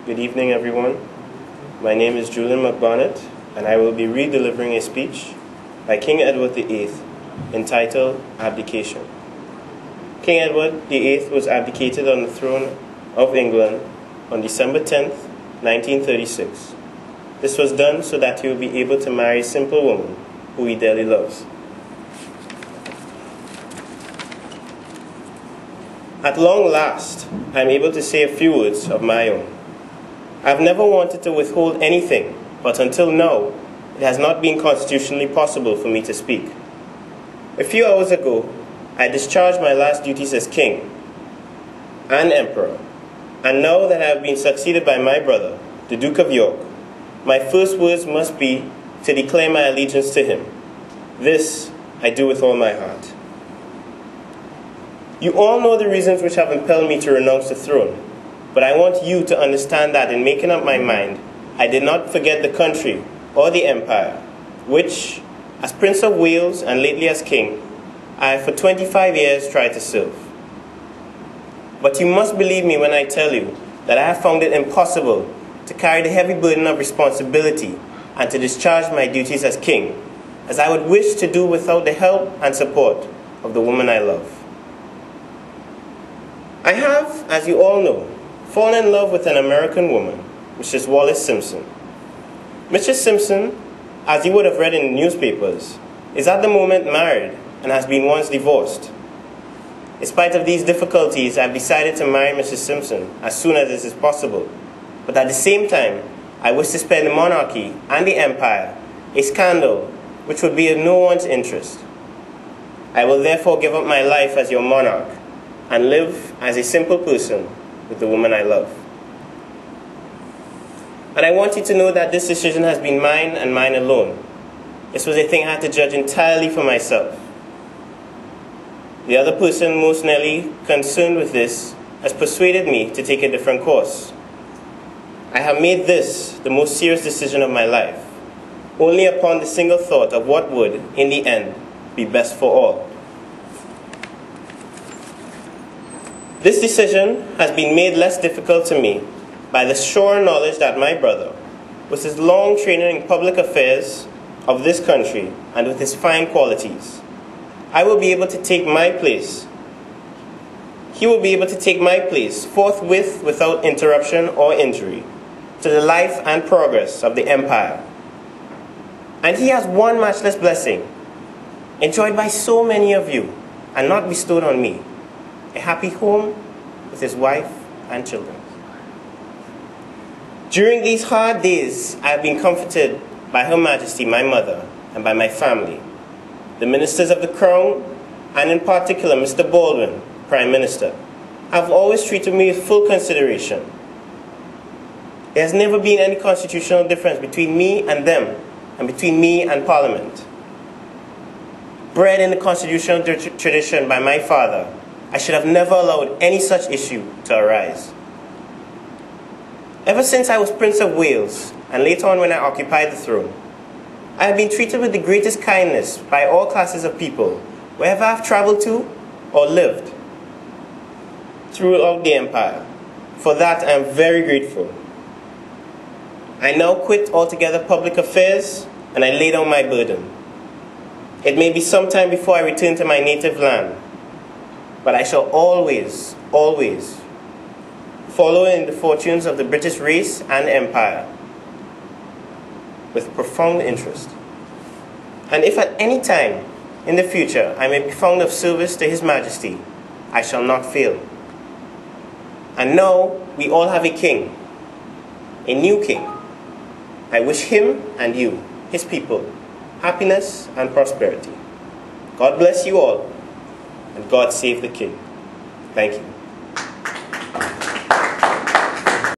Good evening, everyone. My name is Julian McBarnette, and I will be re-delivering a speech by King Edward VIII entitled Abdication. King Edward VIII was abdicated on the throne of England on December 10th, 1936. This was done so that he would be able to marry a simple woman who he dearly loves. At long last, I am able to say a few words of my own. I have never wanted to withhold anything, but until now, it has not been constitutionally possible for me to speak. A few hours ago, I discharged my last duties as king and emperor, and now that I have been succeeded by my brother, the Duke of York, my first words must be to declare my allegiance to him. This I do with all my heart. You all know the reasons which have impelled me to renounce the throne, but I want you to understand that in making up my mind, I did not forget the country or the empire, which, as Prince of Wales and lately as king, I have for 25 years tried to serve. But you must believe me when I tell you that I have found it impossible to carry the heavy burden of responsibility and to discharge my duties as king, as I would wish to do without the help and support of the woman I love. I have, as you all know, fallen in love with an American woman, Mrs. Wallace Simpson. Mrs. Simpson, as you would have read in the newspapers, is at the moment married and has been once divorced. In spite of these difficulties, I have decided to marry Mrs. Simpson as soon as this is possible. But at the same time, I wish to spare the monarchy and the empire a scandal which would be in no one's interest. I will therefore give up my life as your monarch and live as a simple person with the woman I love. And I want you to know that this decision has been mine and mine alone. This was a thing I had to judge entirely for myself. The other person most nearly concerned with this has persuaded me to take a different course. I have made this the most serious decision of my life, only upon the single thought of what would, in the end, be best for all. This decision has been made less difficult to me by the sure knowledge that my brother, with his long training in public affairs of this country and with his fine qualities, I will be able to take my place. He will be able to take my place forthwith without interruption or injury to the life and progress of the empire. And he has one matchless blessing, enjoyed by so many of you and not bestowed on me: a happy home with his wife and children. During these hard days, I have been comforted by Her Majesty, my mother, and by my family, the ministers of the Crown, and in particular Mr. Baldwin, Prime Minister, have always treated me with full consideration. There has never been any constitutional difference between me and them, and between me and Parliament. Bred in the constitutional tradition by my father, I should have never allowed any such issue to arise. Ever since I was Prince of Wales, and later on when I occupied the throne, I have been treated with the greatest kindness by all classes of people, wherever I have traveled to or lived throughout the empire. For that, I am very grateful. I now quit altogether public affairs, and I lay down my burden. It may be some time before I return to my native land, but I shall always, always follow in the fortunes of the British race and empire with profound interest. And if at any time in the future I may be found of service to His Majesty, I shall not fail. And now we all have a king, a new king. I wish him and you, his people, happiness and prosperity. God bless you all, and God save the king. Thank you.